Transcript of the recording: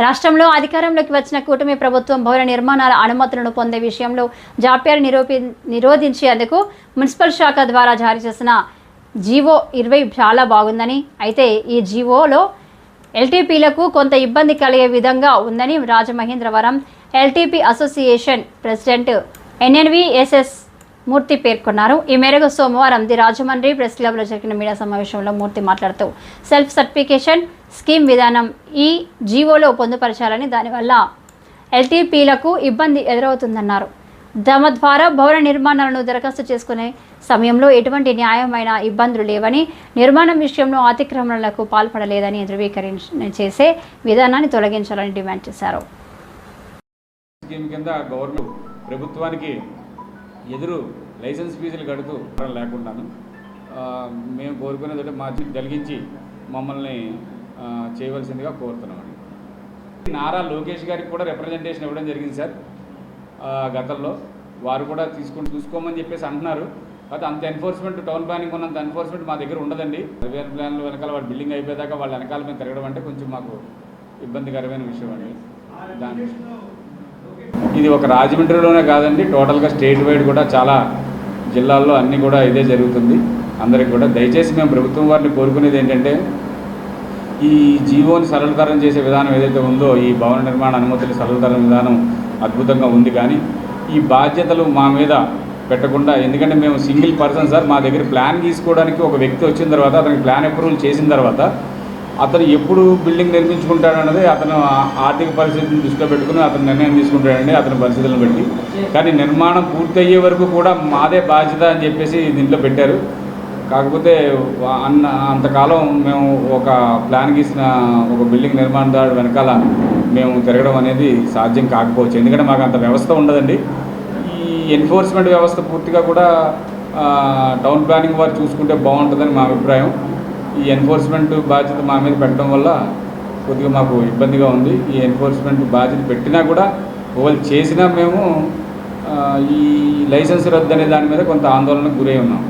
రాష్ట్రంలో అధికారంలోకి వచ్చిన కూటమి ప్రభుత్వం భవన నిర్మాణాల అనుమతులను పొందే విషయంలో జాప్యాలు నిరోధించేందుకు మున్సిపల్ శాఖ ద్వారా జారీ చేసిన జీవో 20 చాలా బాగుందని, అయితే ఈ జీవోలో ఎల్టీపీలకు కొంత ఇబ్బంది కలిగే విధంగా ఉందని రాజమహేంద్రవరం ఎల్టీపీ అసోసియేషన్ ప్రెసిడెంట్ ఎన్ఎన్వీఎస్ఎస్ మూర్తి పేర్కొన్నారు. ఈ మేరకు సోమవారం ది రాజమండ్రి ప్రెస్ క్లబ్లో జరిగిన మీడియా సమావేశంలో మూర్తి మాట్లాడుతూ సెల్ఫ్ సర్టిఫికేషన్ స్కీమ్ విధానం ఈ జీవోలో పొందుపరచాలని, దానివల్ల ఎల్టీపీలకు ఇబ్బంది ఎదురవుతుందన్నారు. తమ ద్వారా భవన నిర్మాణాలను దరఖాస్తు చేసుకునే సమయంలో ఎటువంటి న్యాయమైన ఇబ్బందులు లేవని, నిర్మాణం విషయంలో అతిక్రమణలకు పాల్పడలేదని ధృవీకరణ చేసే విధానాన్ని తొలగించాలని డిమాండ్ చేశారు. స్కీమ్ కింద గవర్నమెంట్ ప్రభుత్వానికి ఎదురు లైసెన్స్ ఫీజులు కడుతూ లేకుండాను మేము కోరుకునేది మా కలిగించి మమ్మల్ని చేయవలసిందిగా కోరుతున్నామండి. నారా లోకేష్ గారికి కూడా రిప్రజెంటేషన్ ఇవ్వడం జరిగింది సార్. గతంలో వారు కూడా చూసుకోమని చెప్పేసి అంటున్నారు. అయితే అంత ఎన్ఫోర్స్మెంట్, టౌన్ ప్లానింగ్ ఉన్నంత ఎన్ఫోర్స్మెంట్ మా దగ్గర ఉండదండి. రివేర్ ప్లాన్లు వెనకాల వాడు బిల్డింగ్ అయిపోయేదాకా వాళ్ళ వెనకాల మేము తిరగడం అంటే కొంచెం మాకు ఇబ్బందికరమైన విషయం అండి. దాని ఇది ఒక రాజమండ్రిలోనే కాదండి, టోటల్గా స్టేట్ వైడ్ కూడా చాలా జిల్లాల్లో అన్నీ కూడా ఇదే జరుగుతుంది. అందరికి కూడా దయచేసి మేము ప్రభుత్వం వారిని కోరుకునేది ఏంటంటే, ఈ జీవోని సరళతరం చేసే విధానం ఏదైతే ఉందో, ఈ భవన నిర్మాణ అనుమతుల సరళతరం విధానం అద్భుతంగా ఉంది. కానీ ఈ బాధ్యతలు మా మీద పెట్టకుండా, ఎందుకంటే మేము సింగిల్ పర్సన్ సార్, మా దగ్గర ప్లాన్ తీసుకోవడానికి ఒక వ్యక్తి వచ్చిన తర్వాత, అతనికి ప్లాన్ అప్రూవల్ చేసిన తర్వాత అతను ఎప్పుడు బిల్డింగ్ నిర్మించుకుంటాడన్నది అతను ఆర్థిక పరిస్థితిని దృష్టిలో పెట్టుకుని అతను నిర్ణయం తీసుకుంటాడండి, అతని పరిస్థితులను బట్టి. కానీ నిర్మాణం పూర్తయ్యే వరకు కూడా మాదే బాధ్యత అని చెప్పేసి దీంట్లో పెట్టారు. కాకపోతే అంతకాలం మేము ఒక ప్లాన్ గీసిన ఒక బిల్డింగ్ నిర్మాణదారు వెనకాల మేము తిరగడం అనేది సాధ్యం కాకపోవచ్చు. ఎందుకంటే మాకు అంత వ్యవస్థ ఉండదండి. ఈ ఎన్ఫోర్స్మెంట్ వ్యవస్థ పూర్తిగా కూడా టౌన్ ప్లానింగ్ వారు చూసుకుంటే బాగుంటుందని మా అభిప్రాయం. ఈ ఎన్ఫోర్స్మెంట్ బాధ్యత మా మీద పెట్టడం వల్ల కొద్దిగా మాకు ఇబ్బందిగా ఉంది. ఈ ఎన్ఫోర్స్మెంట్ బాధ్యత పెట్టినా కూడా వాళ్ళు చేసినా మేము ఈ లైసెన్స్ రద్దు అనే దాని మీద కొంత ఆందోళనకు గురై ఉన్నాం.